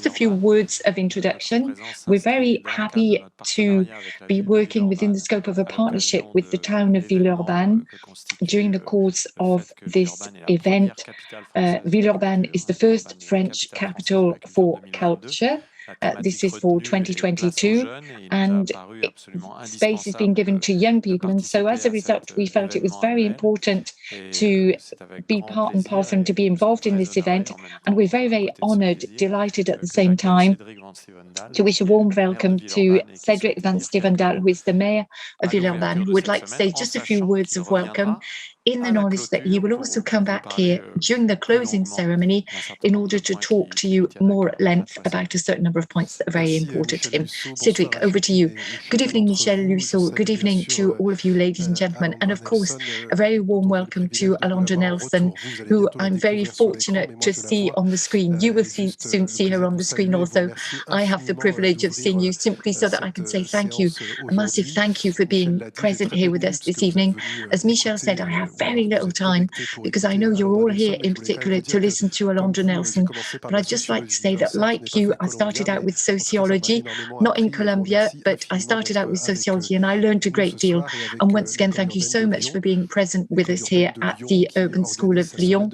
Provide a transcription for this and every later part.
just a few words of introduction. We're very happy to be working within the scope of a partnership with the town of Villeurbanne during the course of this event. Villeurbanne is the first French capital for culture. This is for 2022, and space is being given to young people. And so as a result, we felt it was very important to be part and parcel and to be involved in this event. And we're very, very honoured, delighted at the same time to wish a warm welcome to Cédric Van Styvendael, who is the mayor of Villeurbanne, who would like to say just a few words of welcome, in the knowledge that he will also come back here during the closing ceremony in order to talk to you more at length about a certain number of points that are very important to him. Cédric, over to you. Good evening, Michel Lussault. Good evening to all of you, ladies and gentlemen. And of course, a very warm welcome to Alondra Nelson, who I'm very fortunate to see on the screen. You will soon see her on the screen also. I have the privilege of seeing you simply so that I can say thank you, a massive thank you for being present here with us this evening. As Michel said, I have very little time because I know you're all here in particular to listen to Alondra Nelson, but I'd just like to say that, like you, I started out with sociology, not in Columbia, but I started out with sociology and I learned a great deal. And once again, thank you so much for being present with us here at the Urban School of Lyon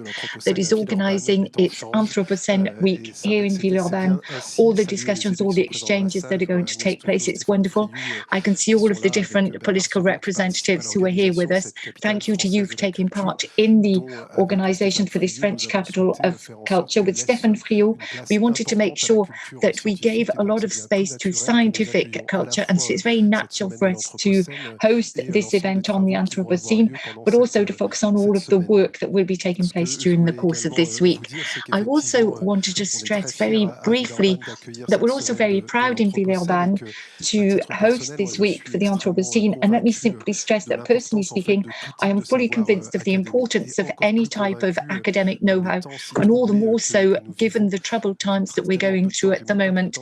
that is organising its Anthropocene week here in Villeurbanne. All the discussions, all the exchanges that are going to take place, it's wonderful. I can see all of the different political representatives who are here with us. Thank you to you for taking part in the organisation for this French capital of culture. With Stéphane Friot, we wanted to make sure that we gave a lot of space to scientific culture, and so it's very natural for us to host this event on the Anthropocene, but also to focus on all of the work that will be taking place during the course of this week. I also wanted to stress very briefly that we're also very proud in Villeurbanne to host this week for the Anthropocene, and let me simply stress that, personally speaking, I am fully convinced of the importance of any type of academic know-how, and all the more so given the troubled times that we're going through at the moment.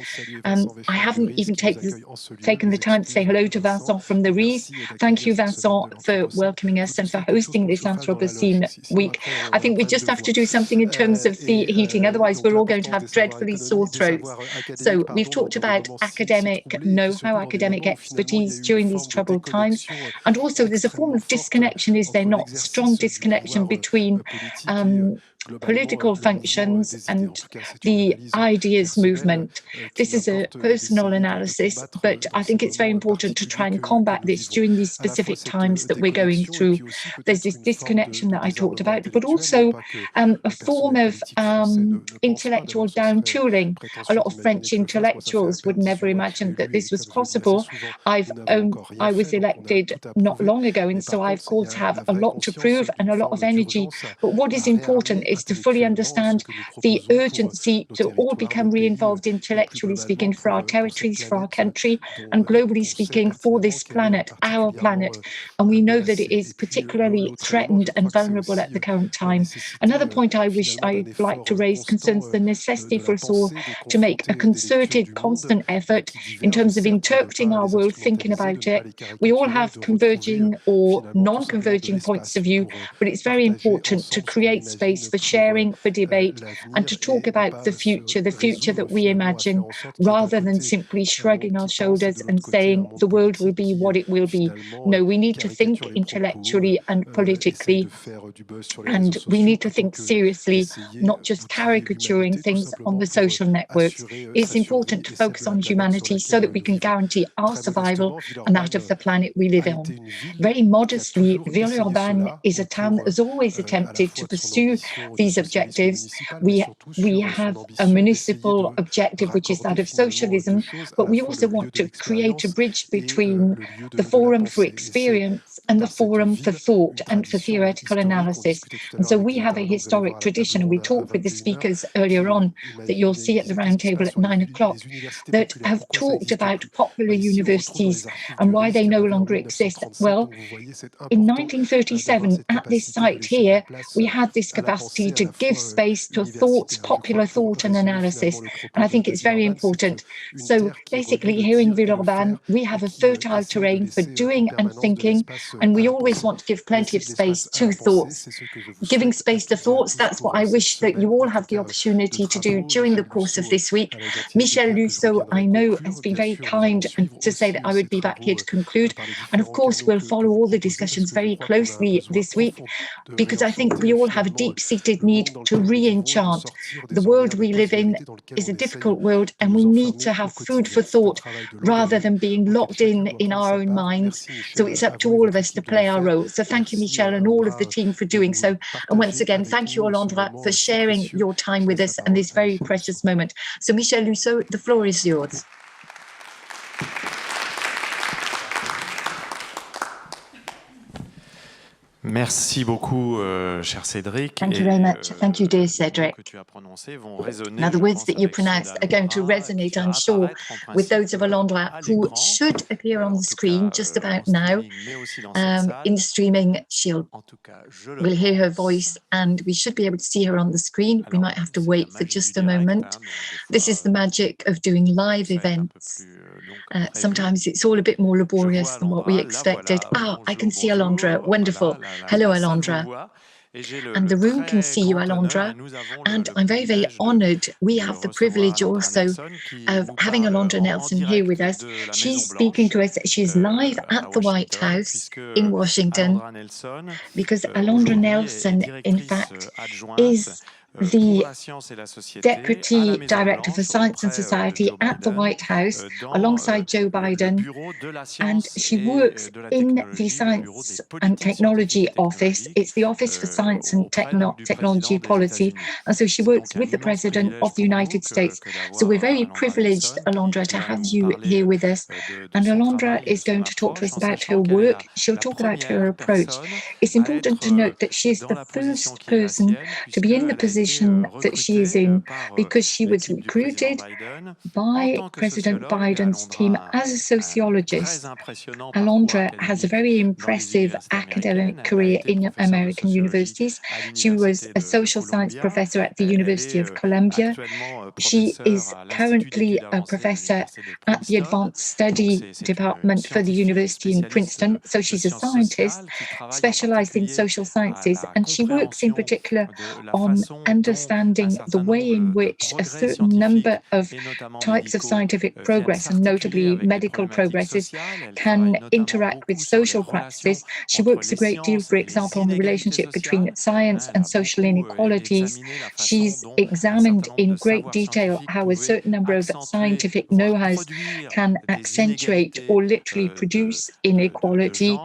I haven't even taken the time to say hello to Vincent from the Ries. Thank you, Vincent, for welcoming us and for hosting this Anthropocene week. I think we just have to do something in terms of the heating, otherwise we're all going to have dreadfully sore throats. So we've talked about academic know-how, academic expertise during these troubled times, and also there's a form of disconnection, is there not? Strong disconnection between political functions and the ideas movement. This is a personal analysis, but I think it's very important to try and combat this during these specific times that we're going through. There's this disconnection that I talked about, but also a form of intellectual down-tooling. A lot of French intellectuals would never imagine that this was possible. I was elected not long ago, and so I, of course, have a lot to prove and a lot of energy. But what is important is to fully understand the urgency to all become re-involved intellectually speaking for our territories, for our country, and globally speaking for this planet, our planet. And we know that it is particularly threatened and vulnerable at the current time. Another point I'd like to raise concerns the necessity for us all to make a concerted, constant effort in terms of interpreting our world, thinking about it. We all have converging or non-converging points of view, but it's very important to create space for sharing, for debate, and to talk about the future that we imagine, rather than simply shrugging our shoulders and saying the world will be what it will be. No, we need to think intellectually and politically, and we need to think seriously, not just caricaturing things on the social networks. It's important to focus on humanity so that we can guarantee our survival and that of the planet we live on. Very modestly, Villeurbanne is a town that has always attempted to pursue these objectives. We have a municipal objective, which is that of socialism, but we also want to create a bridge between the forum for experience and the forum for thought and for theoretical analysis. And so we have a historic tradition, and we talked with the speakers earlier on that you'll see at the round table at 9 o'clock, that have talked about popular universities and why they no longer exist. Well, in 1937, at this site here, we had this capacity opportunity to give space to thoughts, popular thought and analysis. And I think it's very important. So basically here in Villeurbanne, we have a fertile terrain for doing and thinking, and we always want to give plenty of space to thoughts. Giving space to thoughts, that's what I wish that you all have the opportunity to do during the course of this week. Michel Lussault, I know, has been very kind to say that I would be back here to conclude. And of course, we'll follow all the discussions very closely this week, because I think we all have a deep-seated need to re-enchant. The world we live in is a difficult world, and we need to have food for thought rather than being locked in our own minds. So it's up to all of us to play our role. So thank you, Michel, and all of the team for doing so. And once again, thank you, Alondra, for sharing your time with us and this very precious moment. So Michel Lussault, the floor is yours. Merci beaucoup, cher Cédric. Thank you very much. Thank you, dear Cédric. Now, the words that you pronounced are going to resonate, I'm sure, with those of Alondra, who should appear on the screen just about now. In the streaming, we'll hear her voice, and we should be able to see her on the screen. We might have to wait for just a moment. This is the magic of doing live events. Sometimes it's all a bit more laborious than what we expected. I can see Alondra. Wonderful. Hello, Alondra. And the room can see you, Alondra. And I'm very, very honoured. We have the privilege also of having Alondra Nelson here with us. She's speaking to us. She's live at the White House in Washington, because Alondra Nelson, in fact, is the Deputy Director for Science and Society at the White House alongside Joe Biden, and she works in the Science and Technology Office. It's the Office for Science and Technology Policy, and so she works with the President of the United States. So we're very privileged, Alondra, to have you here with us. And Alondra is going to talk to us about her work. She'll talk about her approach. It's important to note that she's the first person to be in the position that she is in, because she was recruited by President Biden's team as a sociologist. Alondra has a very impressive academic career in American universities. She was a social science professor at the University of Columbia. She is currently a professor at the Advanced Study Department for the University in Princeton. So she's a scientist specialized in social sciences, and she works in particular on understanding the way in which a certain number of types of scientific progress, and notably medical progresses, can interact with social practices. She works a great deal, for example, on the relationship between science and social inequalities. She's examined in great detail how a certain number of scientific know-hows can accentuate or literally produce inequality,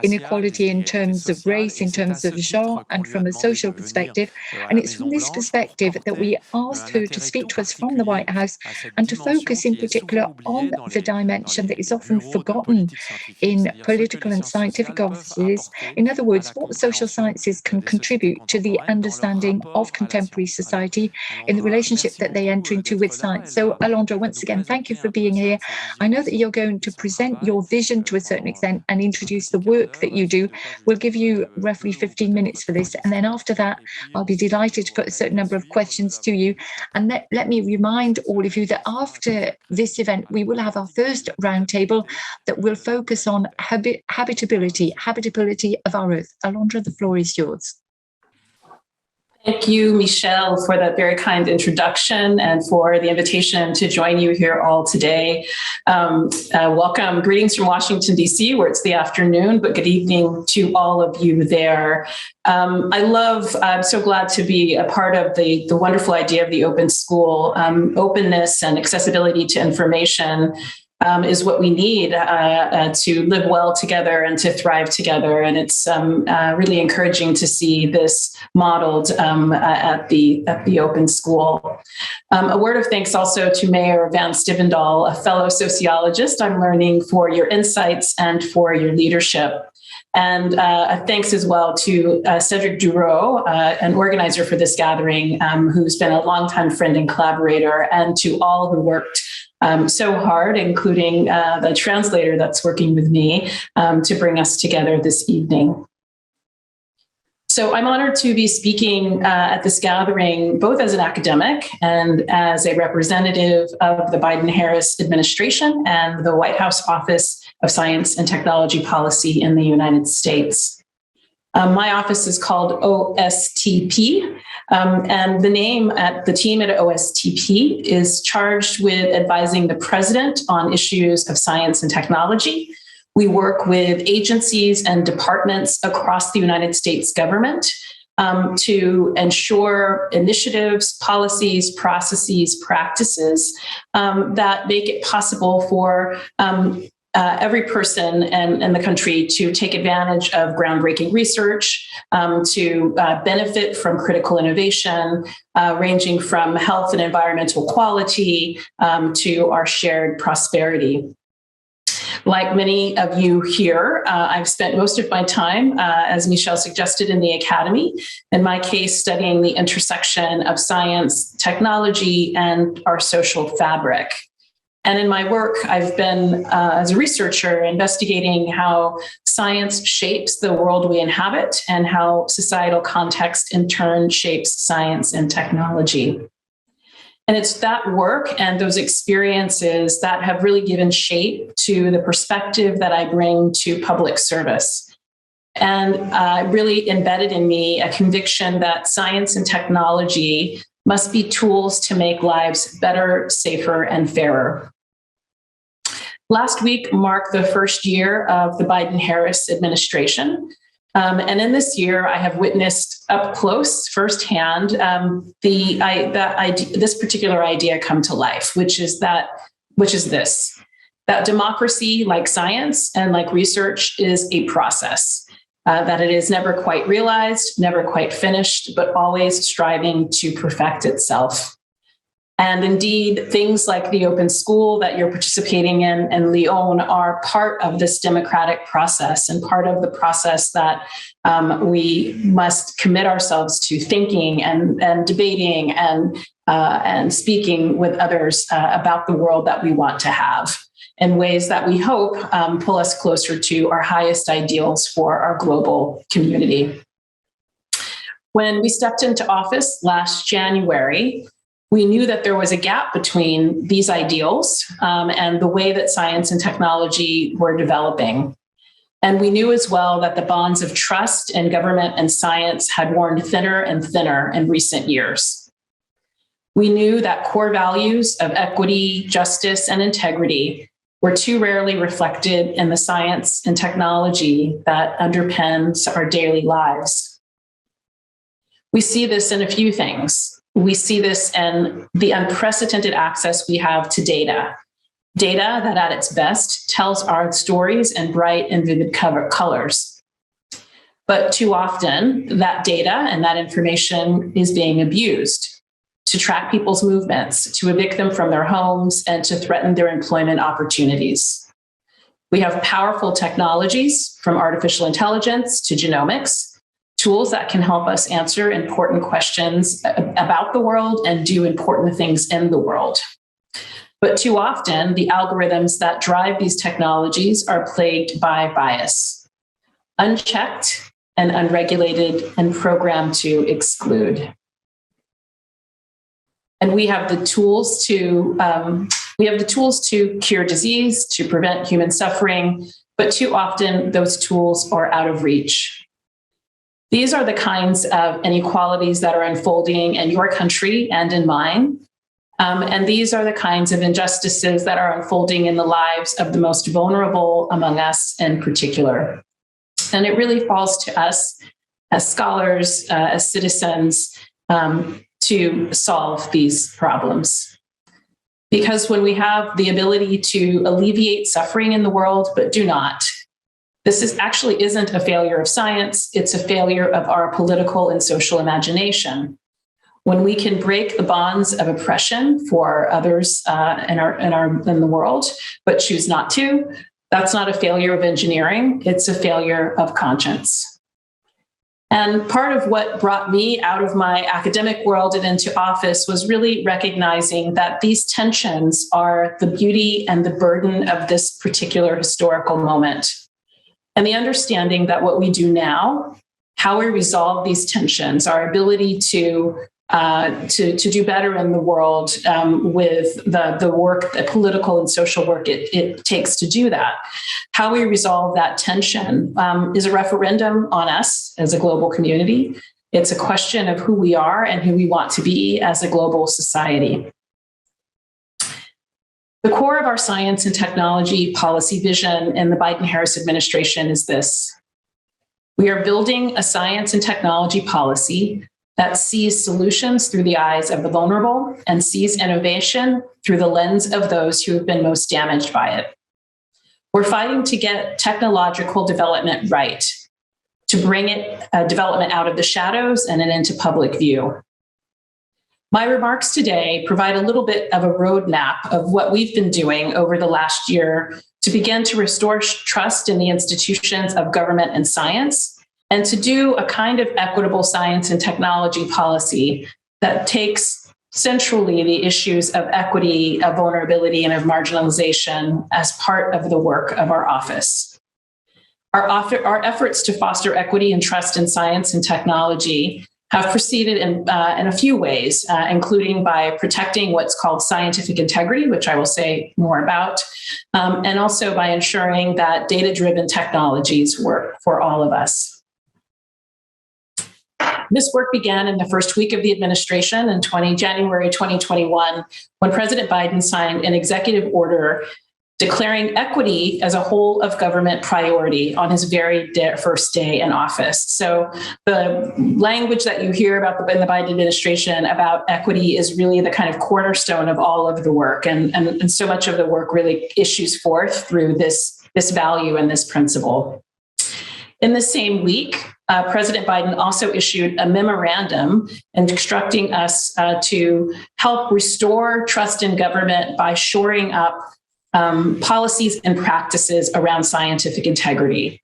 inequality in terms of race, in terms of genre, and from a social perspective. And it's from this perspective that we asked her to speak to us from the White House and to focus in particular on the dimension that is often forgotten in political and scientific offices. In other words, what social sciences can contribute to the understanding of contemporary society in the relationship that they enter into with science. So, Alondra, once again, thank you for being here. I know that you're going to present your vision to a certain extent and introduce the work that you do. We'll give you roughly 15 minutes for this, and then after that, I'll be delighted to put a certain number of questions to you. And let me remind all of you that after this event, we will have our first roundtable that will focus on habitability of our Earth. Alondra, the floor is yours. Thank you, Michel, for that very kind introduction and for the invitation to join you here all today. Welcome. Greetings from Washington, D.C., where it's the afternoon, but good evening to all of you there. I'm so glad to be a part of the wonderful idea of the open school. Openness and accessibility to information is what we need to live well together and to thrive together. And it's really encouraging to see this modeled at the open school. A word of thanks also to Mayor Van Styvendael, a fellow sociologist. I'm learning for your insights and for your leadership. And thanks as well to Cédric Dureau, an organizer for this gathering, who's been a longtime friend and collaborator, and to all who worked so hard, including the translator that's working with me to bring us together this evening. So I'm honored to be speaking at this gathering, both as an academic and as a representative of the Biden-Harris administration and the White House Office of Science and Technology Policy in the United States. My office is called OSTP, and the name at the team at OSTP is charged with advising the president on issues of science and technology. We work with agencies and departments across the United States government to ensure initiatives, policies, processes, practices that make it possible for every person in the country to take advantage of groundbreaking research, to benefit from critical innovation, ranging from health and environmental quality to our shared prosperity. Like many of you here, I've spent most of my time, as Michel suggested, in the academy, in my case, studying the intersection of science, technology, and our social fabric. And in my work, I've been, as a researcher, investigating how science shapes the world we inhabit and how societal context in turn shapes science and technology. And it's that work and those experiences that have really given shape to the perspective that I bring to public service. And really embedded in me a conviction that science and technology must be tools to make lives better, safer, and fairer. Last week marked the first year of the Biden-Harris administration. And in this year, I have witnessed up close, firsthand, this particular idea come to life, which is this, that democracy, like science and like research, is a process, that it is never quite realized, never quite finished, but always striving to perfect itself. And indeed, things like the open school that you're participating in Lyon are part of this democratic process and part of the process that we must commit ourselves to thinking and debating and speaking with others about the world that we want to have in ways that we hope pull us closer to our highest ideals for our global community. When we stepped into office last January, we knew that there was a gap between these ideals and the way that science and technology were developing. And we knew as well that the bonds of trust in government and science had worn thinner and thinner in recent years. We knew that core values of equity, justice, and integrity were too rarely reflected in the science and technology that underpins our daily lives. We see this in a few things. We see this in the unprecedented access we have to data that at its best tells our stories in bright and vivid colors. But too often, that data and that information is being abused to track people's movements, to evict them from their homes, and to threaten their employment opportunities. We have powerful technologies, from artificial intelligence to genomics, tools that can help us answer important questions about the world and do important things in the world. But too often, the algorithms that drive these technologies are plagued by bias, unchecked and unregulated and programmed to exclude. And we have the tools to cure disease, to prevent human suffering, but too often those tools are out of reach. These are the kinds of inequalities that are unfolding in your country and in mine. And these are the kinds of injustices that are unfolding in the lives of the most vulnerable among us in particular. And it really falls to us as scholars, as citizens, to solve these problems. Because when we have the ability to alleviate suffering in the world, but do not, this actually isn't a failure of science, it's a failure of our political and social imagination. When we can break the bonds of oppression for others in the world, but choose not to, that's not a failure of engineering, it's a failure of conscience. And part of what brought me out of my academic world and into office was really recognizing that these tensions are the beauty and the burden of this particular historical moment. And the understanding that what we do now how we resolve these tensions, our ability to do better in the world with the work, the political and social work it takes to do that. How we resolve that tension is a referendum on us as a global community. It's a question of who we are and who we want to be as a global society. The core of our science and technology policy vision in the Biden-Harris administration is this. We are building a science and technology policy that sees solutions through the eyes of the vulnerable and sees innovation through the lens of those who have been most damaged by it. We're fighting to get technological development right, to bring development out of the shadows and into public view. My remarks today provide a little bit of a roadmap of what we've been doing over the last year to begin to restore trust in the institutions of government and science, and to do a kind of equitable science and technology policy that takes centrally the issues of equity, of vulnerability, and of marginalization as part of the work of our office. Our efforts to foster equity and trust in science and technology have proceeded in a few ways, including by protecting what's called scientific integrity, which I will say more about, and also by ensuring that data-driven technologies work for all of us. This work began in the first week of the administration in January 2021, when President Biden signed an executive order declaring equity as a whole of government priority on his very first day in office. So the language that you hear about in the Biden administration about equity is really the kind of cornerstone of all of the work. And so much of the work really issues forth through this value and this principle. In the same week, President Biden also issued a memorandum instructing us to help restore trust in government by shoring up policies and practices around scientific integrity,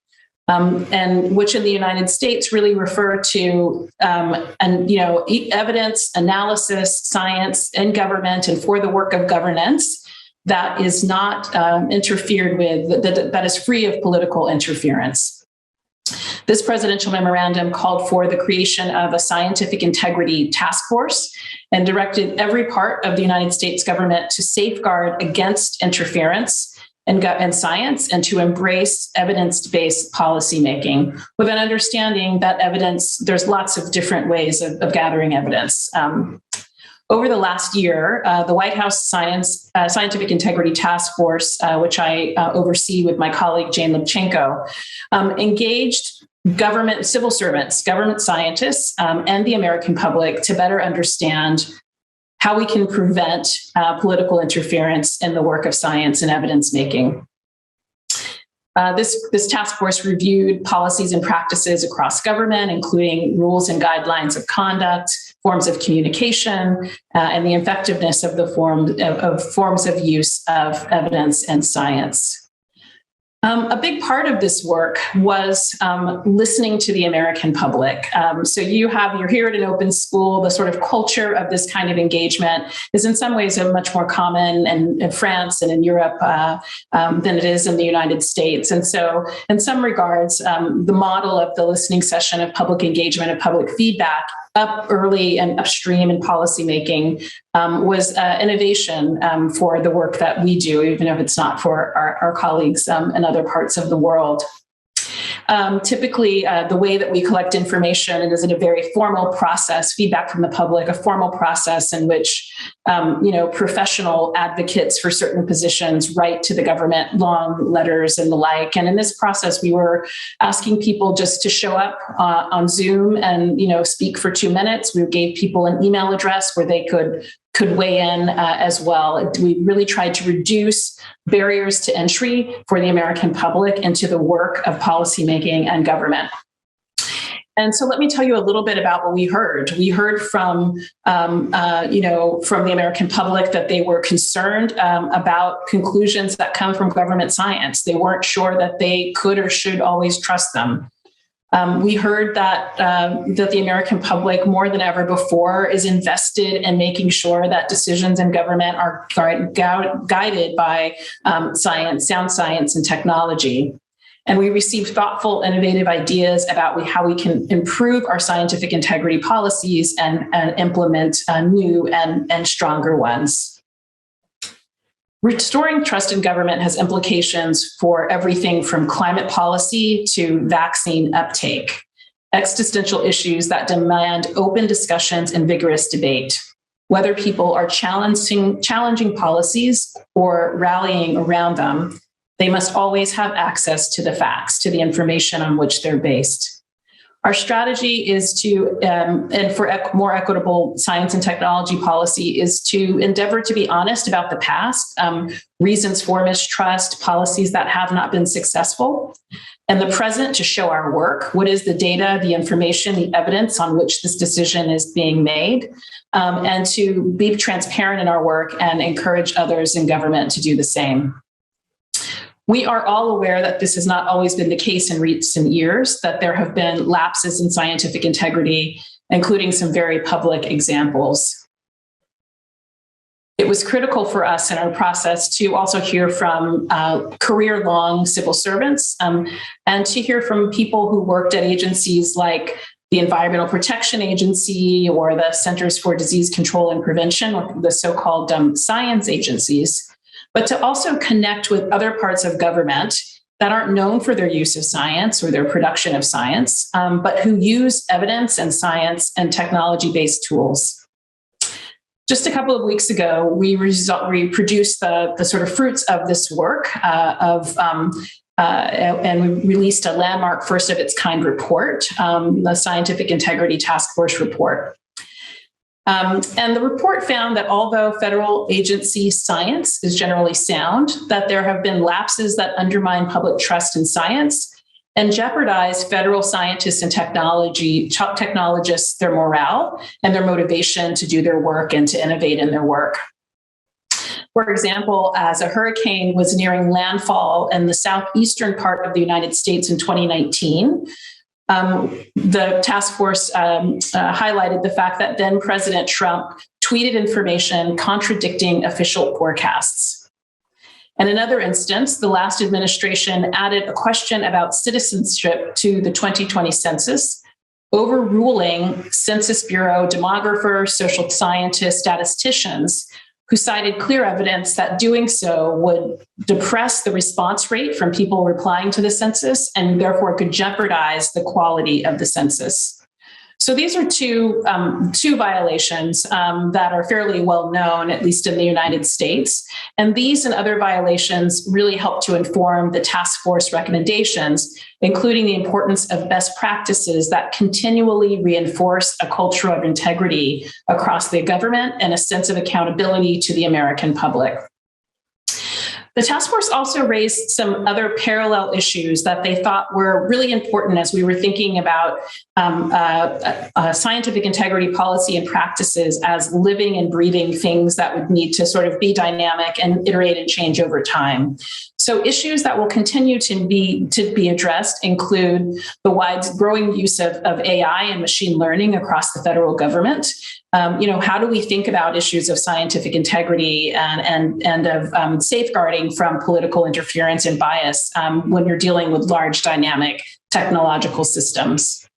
and which in the United States really refer to evidence, analysis, science in government and for the work of governance that is not interfered with, that is free of political interference. This presidential memorandum called for the creation of a scientific integrity task force and directed every part of the United States government to safeguard against interference in science and to embrace evidence-based policymaking with an understanding that there's lots of different ways of gathering evidence. Over the last year, the White House Scientific Integrity Task Force, which I oversee with my colleague Jane Lubchenco, engaged government, civil servants, government scientists, and the American public to better understand how we can prevent political interference in the work of science and evidence making. This task force reviewed policies and practices across government, including rules and guidelines of conduct, forms of communication, and the effectiveness of the forms of use of evidence and science. A big part of this work was listening to the American public. So you're here at an open school. The sort of culture of this kind of engagement is in some ways much more common in France and in Europe than it is in the United States. And so in some regards, the model of the listening session of public engagement, of public feedback, up early and upstream in policymaking was innovation for the work that we do, even if it's not for our colleagues in other parts of the world. Typically, the way that we collect information is in a very formal process, feedback from the public, a formal process in which professional advocates for certain positions write to the government long letters and the like. And in this process, we were asking people just to show up on Zoom and speak for 2 minutes. We gave people an email address where they could weigh in as well. We really tried to reduce barriers to entry for the American public into the work of policymaking and government. And so let me tell you a little bit about what we heard. We heard from the American public that they were concerned about conclusions that come from government science. They weren't sure that they could or should always trust them. We heard that the American public, more than ever before, is invested in making sure that decisions in government are guided by science, sound science, and technology. And we receive thoughtful, innovative ideas about how we can improve our scientific integrity policies and implement new and stronger ones. Restoring trust in government has implications for everything from climate policy to vaccine uptake, existential issues that demand open discussions and vigorous debate. Whether people are challenging policies or rallying around them, they must always have access to the facts, to the information on which they're based. Our strategy is to, and for more equitable science and technology policy, is to endeavor to be honest about the past, reasons for mistrust, policies that have not been successful, and the present to show our work. What is the data, the information, the evidence on which this decision is being made, and to be transparent in our work and encourage others in government to do the same. We are all aware that this has not always been the case in recent years, that there have been lapses in scientific integrity, including some very public examples. It was critical for us in our process to also hear from career-long civil servants and to hear from people who worked at agencies like the Environmental Protection Agency or the Centers for Disease Control and Prevention, or the so-called science agencies, but to also connect with other parts of government that aren't known for their use of science or their production of science, but who use evidence and science and technology-based tools. Just a couple of weeks ago, we produced the sort of fruits of this work and we released a landmark first of its kind report, the Scientific Integrity Task Force report. And the report found that although federal agency science is generally sound, that there have been lapses that undermine public trust in science and jeopardize federal scientists and technologists, their morale and their motivation to do their work and to innovate in their work. For example, as a hurricane was nearing landfall in the southeastern part of the United States in 2019, the task force highlighted the fact that then President Trump tweeted information contradicting official forecasts. In another instance, the last administration added a question about citizenship to the 2020 census, overruling Census Bureau demographers, social scientists, statisticians, who cited clear evidence that doing so would depress the response rate from people replying to the census and therefore could jeopardize the quality of the census. So these are two violations that are fairly well known, at least in the United States. And these and other violations really help to inform the task force recommendations, including the importance of best practices that continually reinforce a culture of integrity across the government and a sense of accountability to the American public. The task force also raised some other parallel issues that they thought were really important as we were thinking about scientific integrity policy and practices as living and breathing things that would need to sort of be dynamic and iterate and change over time. So issues that will continue to be addressed include the wide growing use of AI and machine learning across the federal government. How do we think about issues of scientific integrity and of safeguarding from political interference and bias when you're dealing with large dynamic technological systems?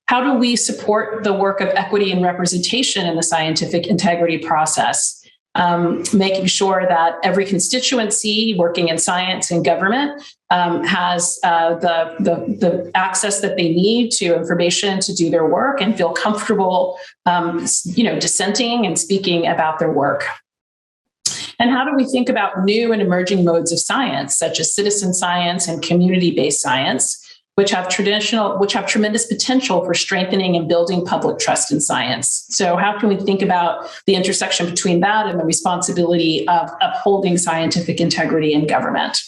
How do we support the work of equity and representation in the scientific integrity process? Making sure that every constituency working in science and government has the access that they need to information to do their work and feel comfortable, dissenting and speaking about their work. And how do we think about new and emerging modes of science, such as citizen science and community-based science, which have tremendous potential for strengthening and building public trust in science? So how can we think about the intersection between that and the responsibility of upholding scientific integrity in government?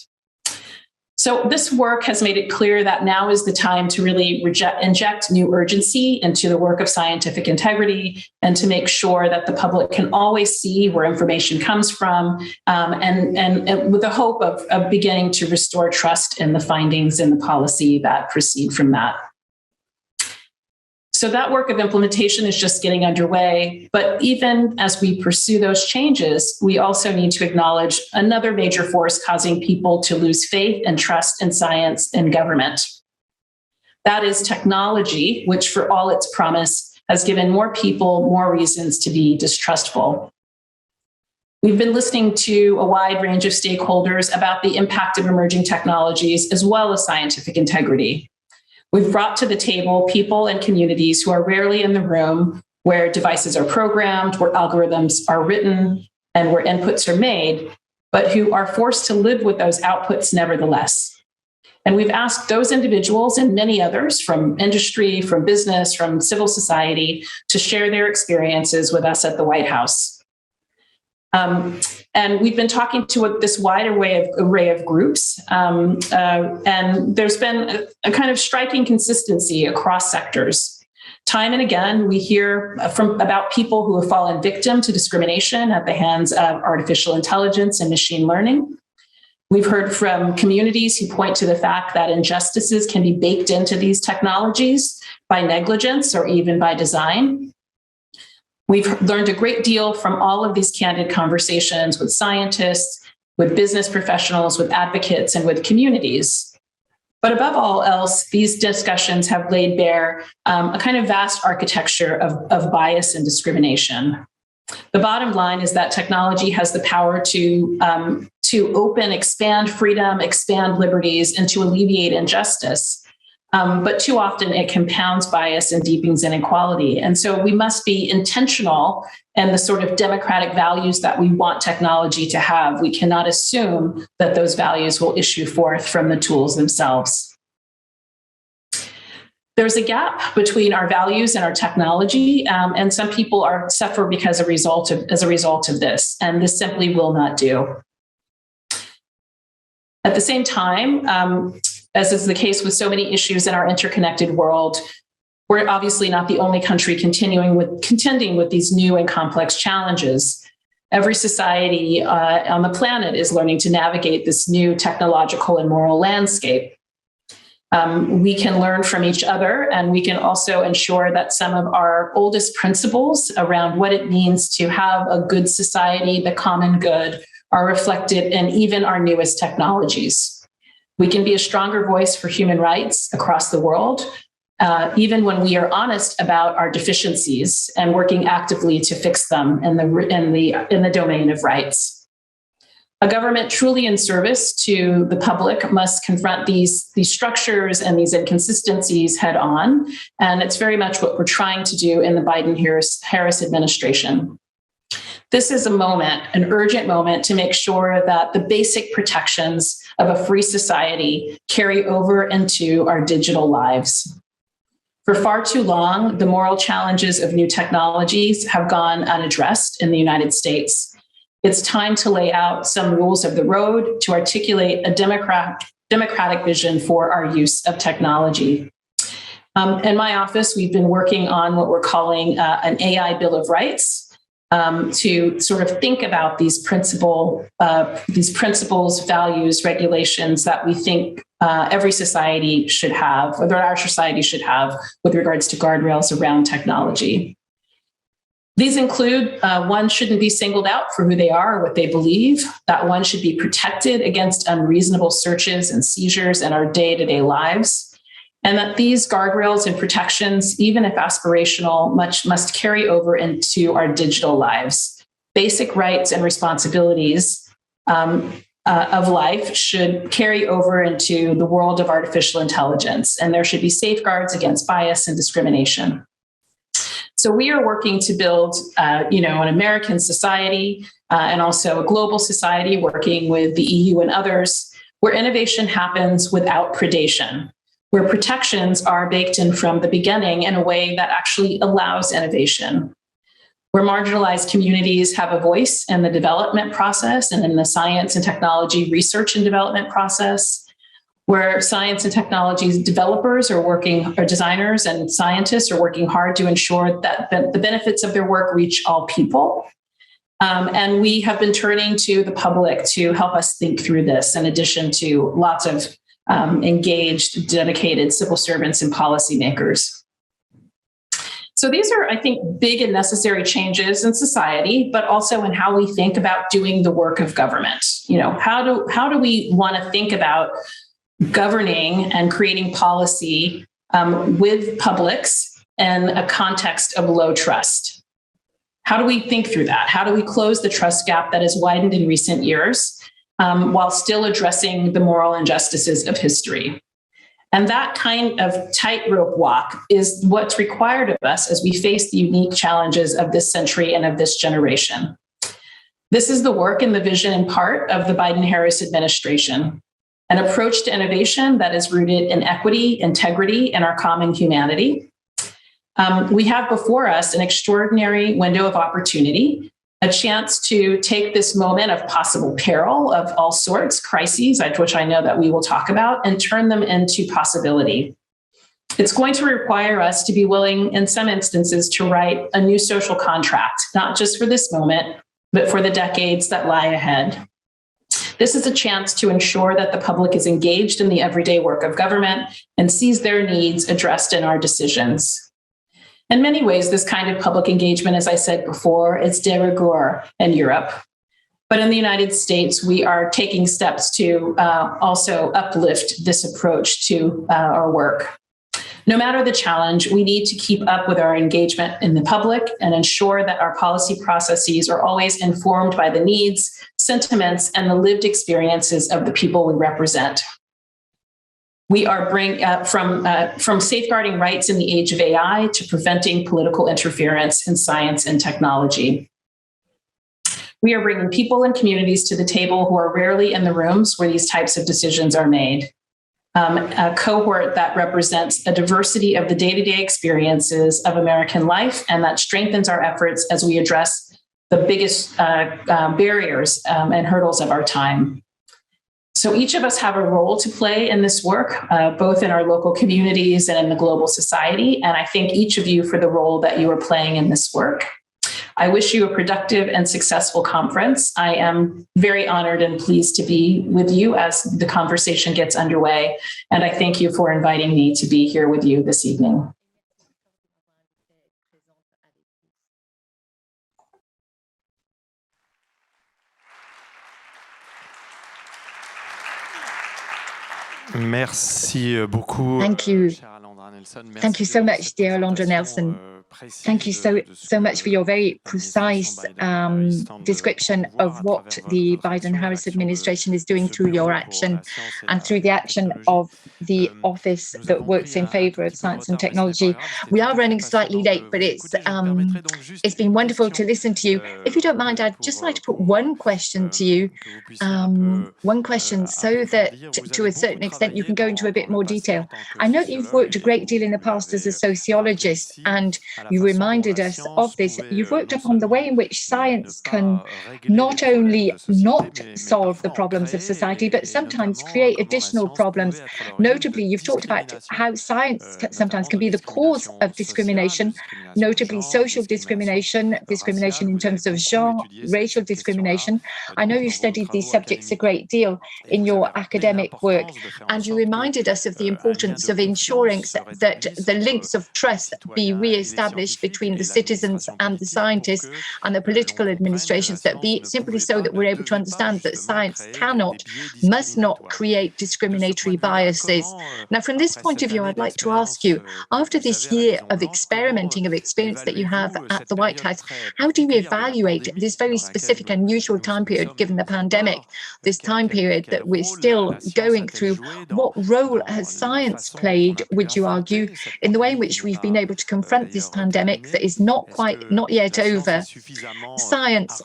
So this work has made it clear that now is the time to really inject new urgency into the work of scientific integrity and to make sure that the public can always see where information comes from and with the hope of beginning to restore trust in the findings and the policy that proceed from that. So that work of implementation is just getting underway. But even as we pursue those changes, we also need to acknowledge another major force causing people to lose faith and trust in science and government. That is technology, which for all its promise has given more people more reasons to be distrustful. We've been listening to a wide range of stakeholders about the impact of emerging technologies as well as scientific integrity. We've brought to the table people and communities who are rarely in the room where devices are programmed, where algorithms are written, and where inputs are made, but who are forced to live with those outputs nevertheless. And we've asked those individuals and many others from industry, from business, from civil society to share their experiences with us at the White House. And we've been talking to this wide array of groups, and there's been a kind of striking consistency across sectors. Time and again, we hear about people who have fallen victim to discrimination at the hands of artificial intelligence and machine learning. We've heard from communities who point to the fact that injustices can be baked into these technologies by negligence or even by design. We've learned a great deal from all of these candid conversations with scientists, with business professionals, with advocates, and with communities. But above all else, these discussions have laid bare a kind of vast architecture of bias and discrimination. The bottom line is that technology has the power to open, expand freedom, expand liberties, and to alleviate injustice. But too often it compounds bias and deepens inequality. And so we must be intentional in the sort of democratic values that we want technology to have. We cannot assume that those values will issue forth from the tools themselves. There's a gap between our values and our technology, and some people suffer as a result of this, and this simply will not do. At the same time, as is the case with so many issues in our interconnected world, we're obviously not the only country contending with these new and complex challenges. Every society on the planet is learning to navigate this new technological and moral landscape. We can learn from each other, and we can also ensure that some of our oldest principles around what it means to have a good society, the common good, are reflected in even our newest technologies. We can be a stronger voice for human rights across the world, even when we are honest about our deficiencies and working actively to fix them in the domain of rights. A government truly in service to the public must confront these structures and these inconsistencies head on, and it's very much what we're trying to do in the Biden-Harris administration. This is a moment, an urgent moment, to make sure that the basic protections of a free society carry over into our digital lives. For far too long, the moral challenges of new technologies have gone unaddressed in the United States. It's time to lay out some rules of the road to articulate a democratic vision for our use of technology. In my office, we've been working on what we're calling an AI Bill of Rights, to sort of think about these principles, values, regulations that we think every society should have, or that our society should have, with regards to guardrails around technology. These include one shouldn't be singled out for who they are or what they believe, that one should be protected against unreasonable searches and seizures in our day-to-day lives, and that these guardrails and protections, even if aspirational, must carry over into our digital lives. Basic rights and responsibilities of life should carry over into the world of artificial intelligence, and there should be safeguards against bias and discrimination. So we are working to build, an American society and also a global society, working with the EU and others, where innovation happens without predation, where protections are baked in from the beginning in a way that actually allows innovation, where marginalized communities have a voice in the development process and in the science and technology research and development process, where science and technology developers or designers and scientists are working hard to ensure that the benefits of their work reach all people. And we have been turning to the public to help us think through this, in addition to lots of engaged, dedicated civil servants and policymakers. So these are, I think, big and necessary changes in society, but also in how we think about doing the work of government. How do we want to think about governing and creating policy with publics in a context of low trust? How do we think through that? How do we close the trust gap that has widened in recent years while still addressing the moral injustices of history? And that kind of tightrope walk is what's required of us as we face the unique challenges of this century and of this generation. This is the work and the vision in part of the Biden-Harris administration, an approach to innovation that is rooted in equity, integrity, and our common humanity. We have before us an extraordinary window of opportunity, a chance to take this moment of possible peril of all sorts, crises, which I know that we will talk about, and turn them into possibility. It's going to require us to be willing, in some instances, to write a new social contract, not just for this moment, but for the decades that lie ahead. This is a chance to ensure that the public is engaged in the everyday work of government and sees their needs addressed in our decisions. In many ways, this kind of public engagement, as I said before, is de rigueur in Europe. But in the United States, we are taking steps to also uplift this approach to our work. No matter the challenge, we need to keep up with our engagement in the public and ensure that our policy processes are always informed by the needs, sentiments, and the lived experiences of the people we represent. We are from safeguarding rights in the age of AI to preventing political interference in science and technology. We are bringing people and communities to the table who are rarely in the rooms where these types of decisions are made. A cohort that represents a diversity of the day-to-day experiences of American life, and that strengthens our efforts as we address the biggest barriers and hurdles of our time. So each of us have a role to play in this work, both in our local communities and in the global society. And I thank each of you for the role that you are playing in this work. I wish you a productive and successful conference. I am very honored and pleased to be with you as the conversation gets underway. And I thank you for inviting me to be here with you this evening. Merci beaucoup. Thank you. Thank you so much, dear Alondra Nelson. Thank you so much for your very precise description of what the Biden-Harris administration is doing through your action and through the action of the office that works in favor of science and technology. We are running slightly late, but it's been wonderful to listen to you. If you don't mind, I'd just like to put one question to you, one question so that to a certain extent you can go into a bit more detail. I know that you've worked a great deal in the past as a sociologist, and you reminded us of this. You've worked upon the way in which science can not only not solve the problems of society, but sometimes create additional problems. Notably, you've talked about how science sometimes can be the cause of discrimination, notably social discrimination, discrimination in terms of genre, racial discrimination. I know you've studied these subjects a great deal in your academic work, and you reminded us of the importance of ensuring that the links of trust be re-established between the citizens and the scientists and the political administrations, that be simply so that we're able to understand that science must not create discriminatory biases. Now, from this point of view, I'd like to ask you, after this year of experimenting, of experience that you have at the White House, how do you evaluate this very specific, unusual time period, given the pandemic, this time period that we're still going through? What role has science played, would you argue, in the way in which we've been able to confront this pandemic that is not yet over? Science,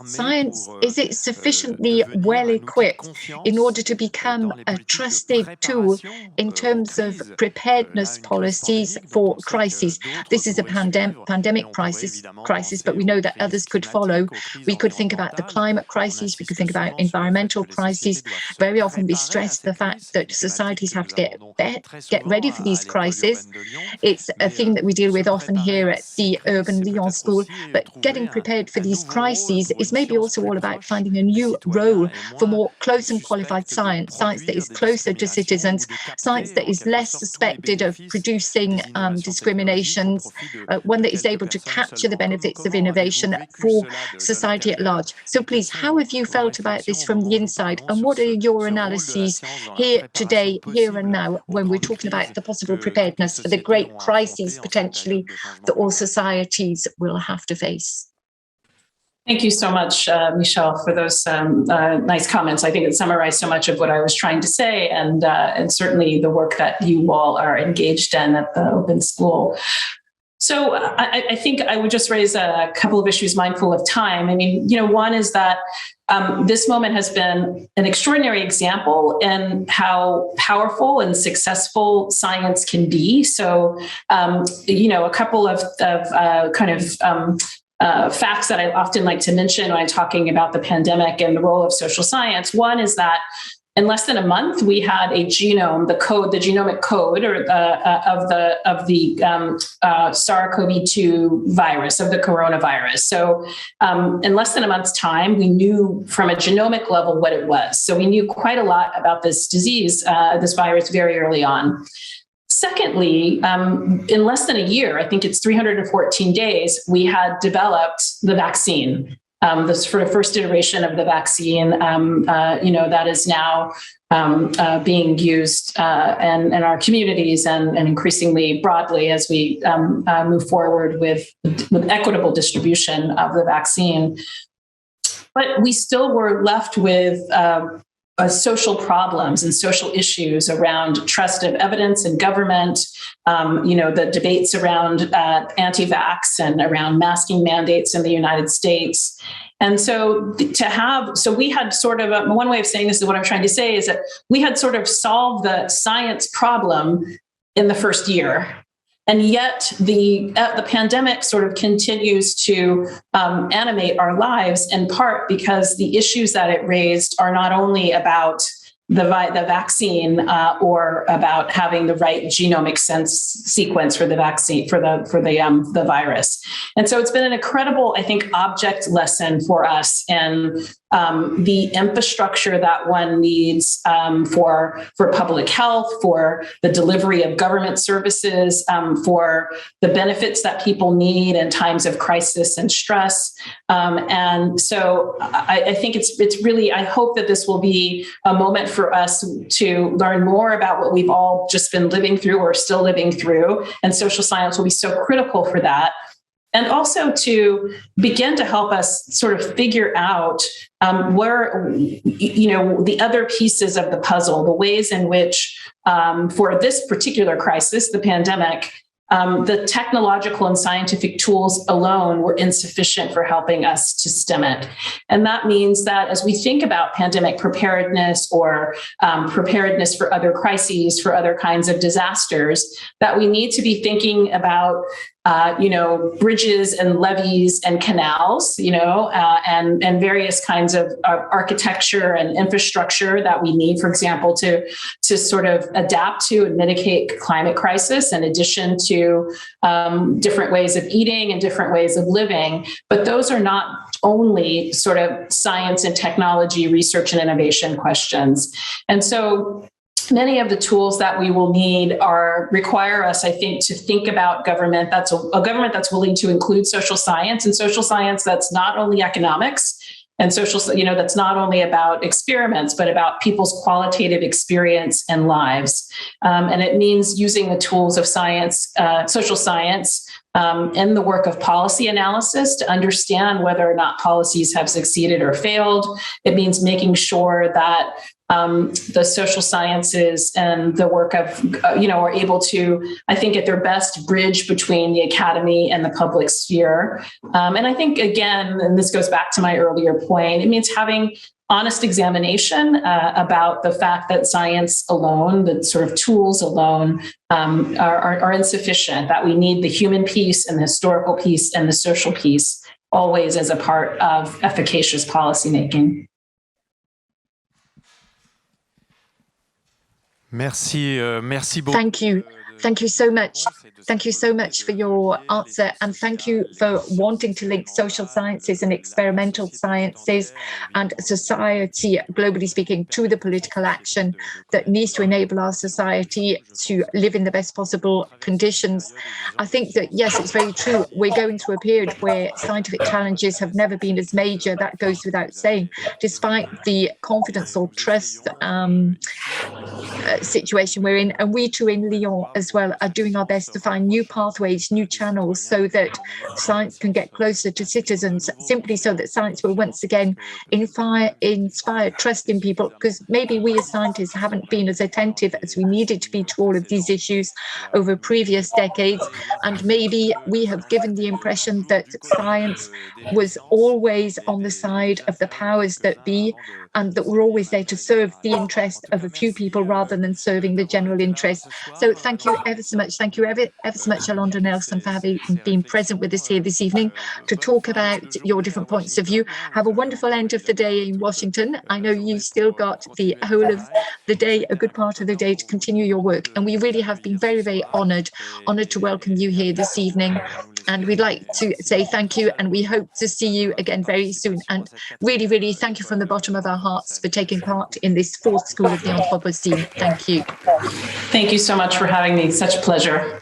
is it sufficiently well equipped in order to become a trusted tool in terms of preparedness policies for crises? This is a pandemic crisis, but we know that others could follow. We could think about the climate crisis, we could think about environmental crises. Very often we stress the fact that societies have to get ready for these crises. It's a theme that we deal with often here at at the urban Lyon school, but getting prepared for these crises is maybe also all about finding a new role for more close and qualified science that is closer to citizens, science that is less suspected of producing discriminations, one that is able to capture the benefits of innovation for society at large. So please, how have you felt about this from the inside, and what are your analyses here today, here and now, when we're talking about the possible preparedness for the great crises potentially that all societies will have to face? Thank you so much, Michel, for those nice comments. I think it summarized so much of what I was trying to say, and certainly the work that you all are engaged in at the Open School. So I think I would just raise a couple of issues mindful of time. I mean, one is that this moment has been an extraordinary example in how powerful and successful science can be. So, a couple of facts that I often like to mention when I'm talking about the pandemic and the role of social science. One is that in less than a month, we had a genome, the genomic code of the SARS-CoV-2 virus, of the coronavirus. So in less than a month's time, we knew from a genomic level what it was. So we knew quite a lot about this disease, this virus, very early on. Secondly, in less than a year, I think it's 314 days, we had developed the vaccine. This sort of first iteration of the vaccine, that is now being used in our communities and increasingly broadly as we move forward with equitable distribution of the vaccine. But we still were left with social problems and social issues around trust of evidence in government, the debates around anti-vax and around masking mandates in the United States. And so we had sort of, one way of saying this is what I'm trying to say is that we had sort of solved the science problem in the first year. And yet the pandemic sort of continues to animate our lives, in part because the issues that it raised are not only about the vaccine or about having the right genomic sequence for the vaccine, for the virus. And so it's been an incredible, I think, object lesson for us in the infrastructure that one needs for public health, for the delivery of government services, for the benefits that people need in times of crisis and stress. And so I think it's really, I hope that this will be a moment for us to learn more about what we've all just been living through or still living through. And social science will be so critical for that. And also to begin to help us sort of figure out where, the other pieces of the puzzle, the ways in which for this particular crisis, the pandemic, the technological and scientific tools alone were insufficient for helping us to stem it. And that means that as we think about pandemic preparedness or preparedness for other crises, for other kinds of disasters, that we need to be thinking about bridges and levees and canals, and various kinds of architecture and infrastructure that we need, for example, to sort of adapt to and mitigate climate crisis, in addition to different ways of eating and different ways of living. But those are not only sort of science and technology, research and innovation questions. And so many of the tools that we will need require us, I think, to think about government that's a government that's willing to include social science, and social science that's not only economics and social, that's not only about experiments, but about people's qualitative experience and lives. And it means using the tools of science, social science, in the work of policy analysis to understand whether or not policies have succeeded or failed. It means making sure that the social sciences and the work of, are able to, I think, at their best, bridge between the academy and the public sphere. And I think, again, and this goes back to my earlier point, it means having honest examination about the fact that science alone, the sort of tools alone, are insufficient, that we need the human piece and the historical piece and the social piece always as a part of efficacious policymaking. Merci beaucoup. Thank you Thank you so much. Thank you so much for your answer, and thank you for wanting to link social sciences and experimental sciences and society, globally speaking, to the political action that needs to enable our society to live in the best possible conditions. I think that, yes, it's very true. We're going through a period where scientific challenges have never been as major. That goes without saying, despite the confidence or trust situation we're in. And we too in Lyon as well are doing our best to find new pathways, new channels, so that science can get closer to citizens, simply so that science will once again inspire trust in people, because maybe we as scientists haven't been as attentive as we needed to be to all of these issues over previous decades. And maybe we have given the impression that science was always on the side of the powers that be, and that we're always there to serve the interest of a few people rather than serving the general interest. So thank you ever so much. Thank you ever so much, Alondra Nelson, for having been present with us here this evening to talk about your different points of view. Have a wonderful end of the day in Washington. I know you've still got the whole of the day, a good part of the day, to continue your work. And we really have been very, very honoured to welcome you here this evening. And we'd like to say thank you, and we hope to see you again very soon. And really, really thank you from the bottom of our hearts for taking part in this fourth School of the Anthropocene. Thank you. Thank you so much for having me. Such a pleasure.